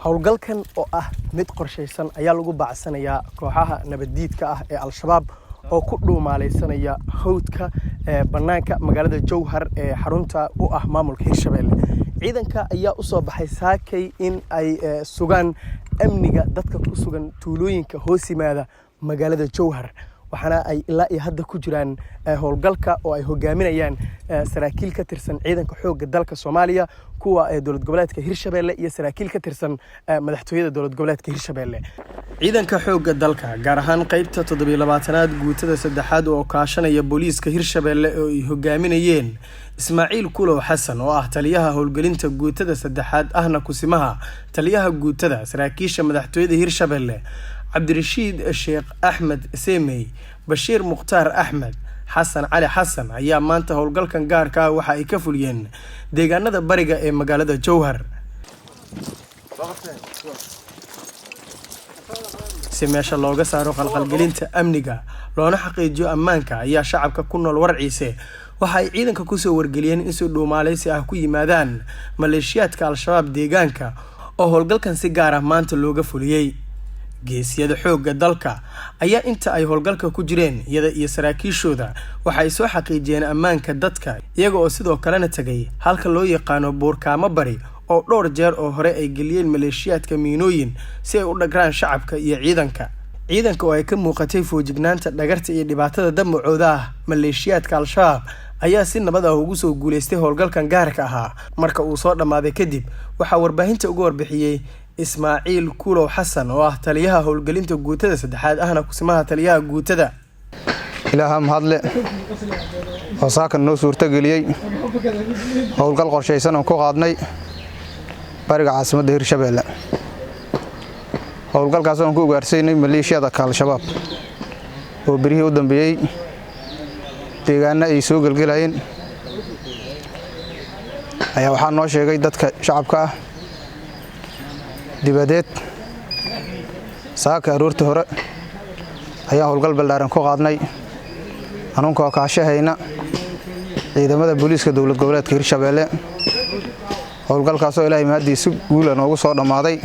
howlgalkan oo ah mid qorsheysan ayaa lagu bacsanayaa kooxaha nabadiidka ah ee Al-Shabaab oo ku dhuumaaleysanaya hawdka banaanka magaalada Jowhar ee xarunta u ah maamulka Hirshabelle. ciidanka ayaa u soo baxay saakay in ay sugaan amniga dadka ku sugan tuulooyinka hoos yimaada magaalada Jowhar. waxaana ay ilaa iyo hadda ku jiraan howlgalka oo ay hogaaminayaan saraakiil ka tirsan ciidanka xoogga dalka Soomaaliya kuwa dowlad goboleedka Hirshabelle iyo saraakiil ka tirsan madaxtooyada dowlad goboleedka Hirshabelle. ciidanka xoogga dalka gaar ahaan qaybta 27aad guutada 3aad oo kaashanaya booliiska Hirshabelle oo ay hogaaminayeen Ismaaciil Kulow Xasan oo ah taliyaha howlgelinta guutada 3aad ahna kusimaha taliyaha guutada saraakiisha madaxtooyada Hirshabelle Cabdirashiid Sheekh Axmed Seemey Bashiir Mukhtaar Axmed Xasan Cali Xasan ayaa maanta howlgalkan gaarka waxa ay ka fuliyeen deegaanada bariga ee magaalada Jowhar. si meesha looga saaro qalqalgelinta amniga loona xaqiijiyo ammaanka ayaa shacabka ku nool Warciise waxa ay ciidanka ku soo wargeliyeen in si dhuumaaleysi ah ku yimaadaan maleeshiyaadka Al-Shabaab deegaanka oo howlgalkan si gaar ah maanta looga fuliyay. geesiyada xoogga dalka ayaa inta ay howlgalka ku jireen iyada iyo saraakiishooda waxa ay soo xaqiijiyeen ammaanka dadka iyaga oo sidoo kalena tagay halka loo yaqaano Buurkaamo Bari oo dhowr jeer oo hore ay geliyeen maleeshiyaadka miinooyin si ay u dhagraan shacabka iyo ciidanka oo ay ka muuqatay foojignaanta dhagarta iyo dhibaatada damacooda ah. maleeshiyaadka Al-Shabaab ayaa si nabad ah ugu soo guuleystay howlgalkan gaarka ahaa. marka uu soo dhamaaday kadib waxa warbaahinta ugu warbixiyay Ismaaciil Kulow Xasan oo ah taliyaha howlgelinta guutada 3aad ahna kusimaha taliyaha guutada. ilaaha mahadle oo saakan noo suurta galiyay howlgal qorsheysan oo ku qaadnay bariga caasimadda Hirshabelle. howlgalkaas oo ku ugaarsaynay maleeshiyada Al-Shabaab oo berihii u dambeeyay deegaanada ay soo galgalayeen ayaa waxaa noo sheegay dadka shacabka ah dibadeed saaka aroortii hore ayaa howlgal ballaaran ku qaadnay anunkoo kaashahayna ciidamada booliiska dowlad goboleedka Hirshabelle. howlgalkaas oo Ilaahay mahadiisa guul noogu soo dhamaaday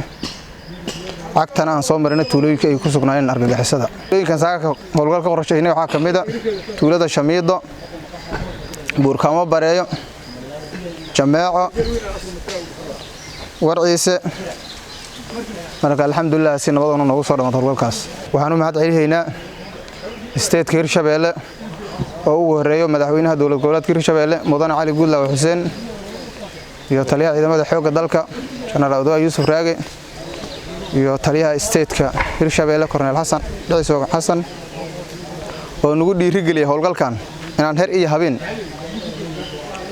agtana aan soo marina tuulooyinka ay ku sugnaayeen argagixisada. tuulooyinkan saaka howlgalka qorsheynay waxaa kamid ah tuulada Shamiido, Buurkaamo Bareeyo, Jameeco, Warciise. marka alxamdulillah si nabad noogu soo dhamaatay howlgalkaas. waxaan u mahad celinaynaa state Hirshabelle oo ugu horeeyo madaxweynaha dowlad goboleedka Hirshabelle Mudane Cali Guudlaaw Xuseen iyo taliyaha ciidamada xoogga dalka General Odoa Yuusuf Raage iyo taliyaha state-ka Hirshabelle Cornel Xasan Ciiso Xasan oo nagu dhiirigeliyay howlgalkan inaan heer iyo habeen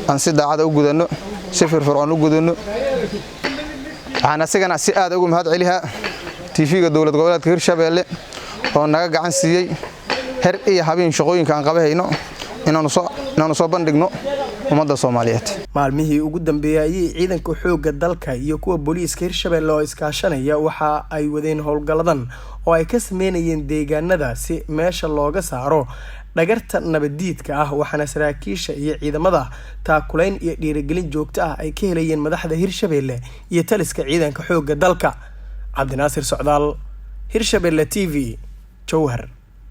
aan si daacad u gudano si firfircoon u gudano. waxaan asigana si aad ugu mahad celihaa TV-ga dowlad goboleedka Hirshabelle oo naga gacan siiyay heer iyo habeen shaqooyinka aan qabahayno inaanu soo bandhigno ummadda Soomaaliyeed. maalmihii ugu dambeeyay ciidanka xoogga dalka iyo kuwa booliiska Hirshabelle oo iskaashanaya waxa ay wadeen howlgaladan oo ay ka sameeyeen deegaanada si meesha looga saaro dhagarta nabadiidka ah. waxaana saraakiisha iyo ciidamada taakulayn iyo dhiirigelin joogto ah ay ka helayeen madaxda Hirshabelle iyo taliska ciidanka xoogga dalka. Cabdinaasir Socdaal, Hirshabelle TV, Jowhar.